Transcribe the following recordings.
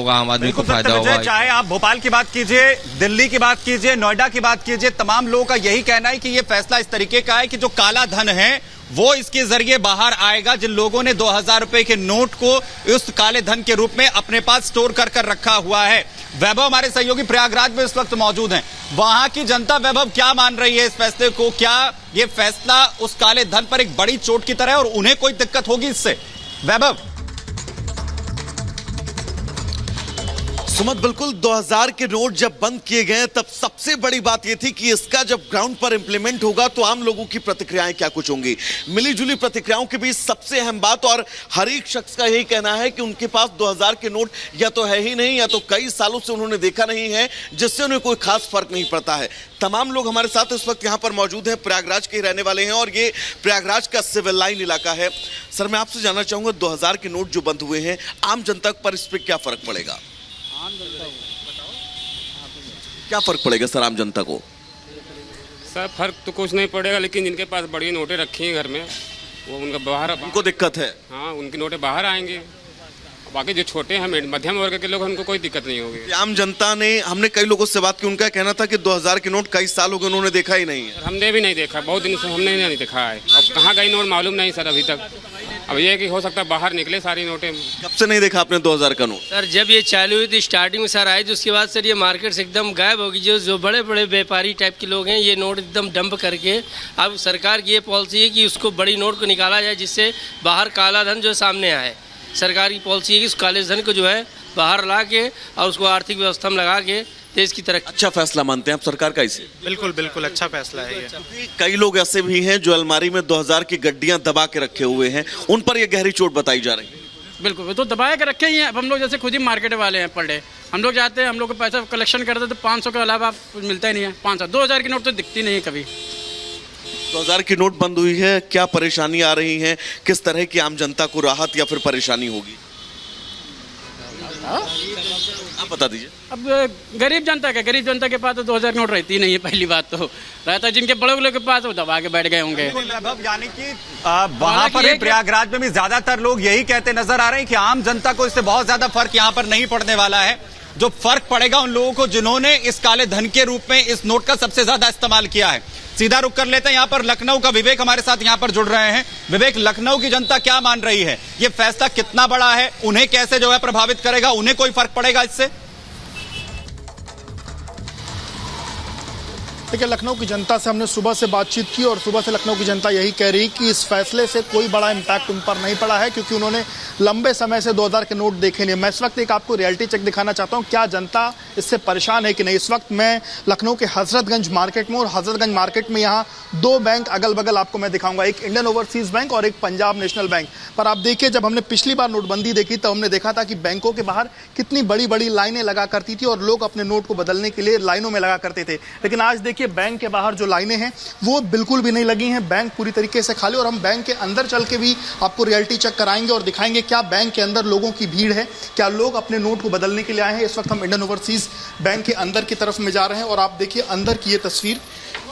होगा, आम आदमी को फायदा होगा। चाहे आप भोपाल की बात कीजिए, दिल्ली की बात कीजिए, नोएडा की बात कीजिए, तमाम लोगों का यही कहना है कि ये फैसला इस तरीके का है कि जो काला धन है वो इसके जरिए बाहर आएगा। जिन लोगों ने 2000 रुपए के नोट को उस काले धन के रूप में अपने पास स्टोर कर रखा हुआ है। वैभव हमारे सहयोगी प्रयागराज में इस वक्त मौजूद हैं। वहां की जनता वैभव क्या मान रही है इस फैसले को? क्या ये फैसला उस काले धन पर एक बड़ी चोट की तरह है और उन्हें कोई दिक्कत होगी इससे? वैभव। सुमत, बिल्कुल 2000 के नोट जब बंद किए गए तब सबसे बड़ी बात यह थी कि इसका जब ग्राउंड पर इंप्लीमेंट होगा तो आम लोगों की प्रतिक्रियाएं क्या कुछ होंगी। मिली जुली प्रतिक्रियाओं के बीच सबसे अहम बात, और हर एक शख्स का यही कहना है कि उनके पास 2000 के नोट या तो है ही नहीं या तो कई सालों से उन्होंने देखा नहीं है, जिससे उन्हें कोई खास फर्क नहीं पड़ता है। तमाम लोग हमारे साथ इस वक्त यहाँ पर मौजूद हैं, प्रयागराज के रहने वाले हैं और ये प्रयागराज का सिविल लाइन इलाका है। सर, मैं आपसे जानना चाहूंगा, 2000 के नोट जो बंद हुए हैं, आम जनता पर इस पर क्या फर्क पड़ेगा? क्या फर्क पड़ेगा सर आम जनता को? सर, फर्क तो कुछ नहीं पड़ेगा, लेकिन जिनके पास बड़ी नोटें रखी हैं घर में, वो उनका बाहर, उनको दिक्कत है। हाँ, उनकी नोटें बाहर आएंगे। बाकी जो छोटे हैं, मध्यम वर्ग के लोग हैं, उनको कोई दिक्कत नहीं होगी। आम जनता ने, हमने कई लोगों से बात की, उनका कहना था कि 2000 के नोट कई साल हो गए उन्होंने देखा ही नहीं है। हमने भी नहीं देखा, बहुत दिन से हमने नहीं देखा है। अब कहाँ गई नोट मालूम नहीं सर अभी तक। अब ये कि हो सकता है बाहर निकले सारी नोटें। कब से नहीं देखा आपने 2000 का नोट? सर, जब ये चालू हुई थी स्टार्टिंग में सर आई, तो उसके बाद सर ये मार्केट से एकदम गायब होगी। जो बड़े बड़े व्यापारी टाइप के लोग हैं, ये नोट एकदम डंप करके, अब सरकार की ये पॉलिसी है कि उसको बड़ी नोट को निकाला जाए, जिससे बाहर काला धन जो सामने आए। सरकार की पॉलिसी है कि उस काले धन को जो है बाहर ला के और उसको आर्थिक व्यवस्था में लगा के देश की तरक्की। अच्छा फैसला मानते हैं आप सरकार का इसे? बिल्कुल बिल्कुल अच्छा फैसला है ये। कई लोग ऐसे भी हैं जो अलमारी में 2000 की गड्डियां दबा के रखे हुए हैं, उन पर यह गहरी चोट बताई जा रही है। बिल्कुल, तो दबा के रखे ही हैं। अब हम लोग जैसे खुद ही मार्केट वाले हैं, पर डे हम लोग जाते हैं, हम लोग को पैसा कलेक्शन करते हैं तो 500 के अलावा कुछ मिलता ही नहीं है। 500 2000 की नोट तो दिखती नहीं है कभी। 2000 की नोट बंद हुई है, क्या परेशानी आ रही है? किस तरह की आम जनता को राहत या फिर परेशानी होगी, आप बता दीजिए। अब गरीब जनता के पास तो 2000 नोट रहती नहीं है। पहली बात तो रहता है जिनके बड़े लोगों के पास, वो दबा के बैठ गए होंगे। यानी कि वहां पर भी, प्रयागराज में भी ज्यादातर लोग यही कहते नजर आ रहे हैं कि आम जनता को इससे बहुत ज्यादा फर्क यहाँ पर नहीं पड़ने वाला है। जो फर्क पड़ेगा उन लोगों को जिन्होंने इस काले धन के रूप में इस नोट का सबसे ज्यादा इस्तेमाल किया है। सीधा रुक कर लेते हैं, यहाँ पर लखनऊ का विवेक हमारे साथ यहाँ पर जुड़ रहे हैं। विवेक, लखनऊ की जनता क्या मान रही है? ये फैसला कितना बड़ा है, उन्हें कैसे जो है प्रभावित करेगा, उन्हें कोई फर्क पड़ेगा इससे? देखिए, लखनऊ की जनता से हमने सुबह से बातचीत की और सुबह से लखनऊ की जनता यही कह रही कि इस फैसले से कोई बड़ा इम्पैक्ट उन पर नहीं पड़ा है, क्योंकि उन्होंने लंबे समय से 2000 के नोट देखे नहीं। मैं इस वक्त एक आपको रियलिटी चेक दिखाना चाहता हूं, क्या जनता इससे परेशान है कि नहीं। इस वक्त मैं लखनऊ के हजरतगंज मार्केट में, और हजरतगंज मार्केट में यहाँ दो बैंक अगल बगल आपको मैं दिखाऊंगा, एक इंडियन ओवरसीज बैंक और एक पंजाब नेशनल बैंक। पर आप देखिए, जब हमने पिछली बार नोटबंदी देखी तो हमने देखा था कि बैंकों के बाहर कितनी बड़ी बड़ी लाइनें लगा करती थी और लोग अपने नोट को बदलने के लिए लाइनों में लगा करते थे। लेकिन आज देखिए, बैंक के बाहर जो लाइनें हैं वो बिल्कुल भी नहीं लगी हैं, बैंक पूरी तरीके से खाली। और हम बैंक के अंदर चल के भी आपको रियलिटी चेक कराएंगे और दिखाएंगे क्या बैंक के अंदर लोगों की भीड़ है, क्या लोग अपने नोट को बदलने के लिए आए हैं। इस वक्त हम इंडियन ओवरसीज बैंक के अंदर की तरफ में जा रहे हैं और आप देखिए अंदर की ये तस्वीर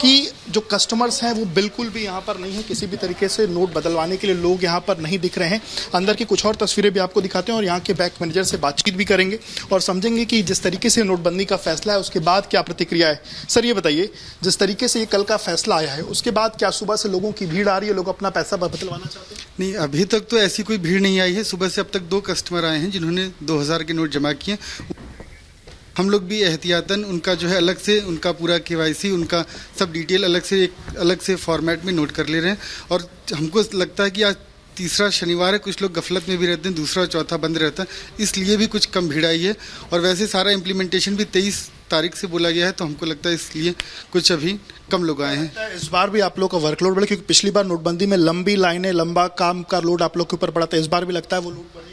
कि जो कस्टमर्स हैं वो बिल्कुल भी यहाँ पर नहीं है, किसी भी तरीके से नोट बदलवाने के लिए लोग यहाँ पर नहीं दिख रहे हैं। अंदर की कुछ और तस्वीरें भी आपको दिखाते हैं और यहाँ के बैंक मैनेजर से बातचीत भी करेंगे और समझेंगे कि जिस तरीके से नोटबंदी का फैसला है उसके बाद क्या प्रतिक्रिया है। सर, ये बताइए, जिस तरीके से ये कल का फैसला आया है उसके बाद क्या सुबह से लोगों की भीड़ आ रही है, लोग अपना पैसा बदलवाना चाहते हैं? नहीं, अभी तक तो ऐसी कोई भीड़ नहीं आई है। सुबह से अब तक 2 कस्टमर आए हैं जिन्होंने 2000 के नोट जमा किए। हम लोग भी एहतियातन उनका जो है अलग से उनका पूरा KYC, उनका सब डिटेल अलग से एक अलग से फॉर्मेट में नोट कर ले रहे हैं। और हमको लगता है कि आज तीसरा शनिवार है, कुछ लोग गफलत में भी रहते हैं, दूसरा चौथा बंद रहता है, इसलिए भी कुछ कम भीड़ आई है। और वैसे सारा इम्प्लीमेंटेशन भी 23 तारीख से बोला गया है, तो हमको लगता है इसलिए कुछ अभी कम लोग आए हैं। इस बार भी आप लोग का वर्कलोड बढ़े, क्योंकि पिछली बार नोटबंदी में लंबी लाइनें, लंबा काम का लोड आप लोग के ऊपर पड़ा था। इस बार भी लगता है वो लोड बढ़ेगा?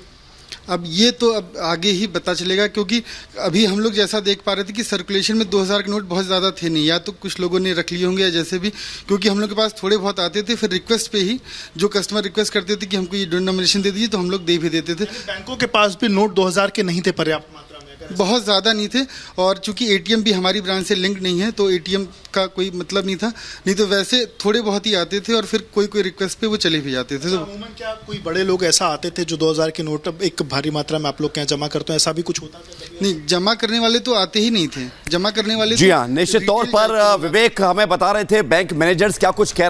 अब ये तो अब आगे ही पता चलेगा, क्योंकि अभी हम लोग जैसा देख पा रहे थे कि सर्कुलेशन में 2000 के नोट बहुत ज़्यादा थे नहीं, या तो कुछ लोगों ने रख लिए होंगे या जैसे भी, क्योंकि हम लोग के पास थोड़े बहुत आते थे। फिर रिक्वेस्ट पे ही जो कस्टमर रिक्वेस्ट करते थे कि हमको ये डिनोमिनेशन दे दीजिए, तो हम लोग दे भी देते थे। बैंकों के पास भी नोट 2000 के नहीं थे पर्याप्त मात्रा में? बहुत ज़्यादा नहीं थे, और चूंकि एटीएम भी हमारी ब्रांच से लिंक नहीं है तो एटीएम का कोई मतलब नहीं था, नहीं तो वैसे थोड़े बहुत ही आते थे और फिर कोई रिक्वेस्ट पे वो चले भी जाते थे। तो अमूमन क्या कोई बड़े लोग ऐसा आते थे जो 2000 के नोट एक भारी मात्रा में आप लोग क्या जमा करते हैं, ऐसा भी कुछ होता था? नहीं, जमा करने वाले तो आते ही नहीं थे, जमा करने वाले जी तो हाँ, निश्चित तौर रिटेल पर विवेक हमें बता रहे थे बैंक मैनेजर्स क्या कुछ कह रहे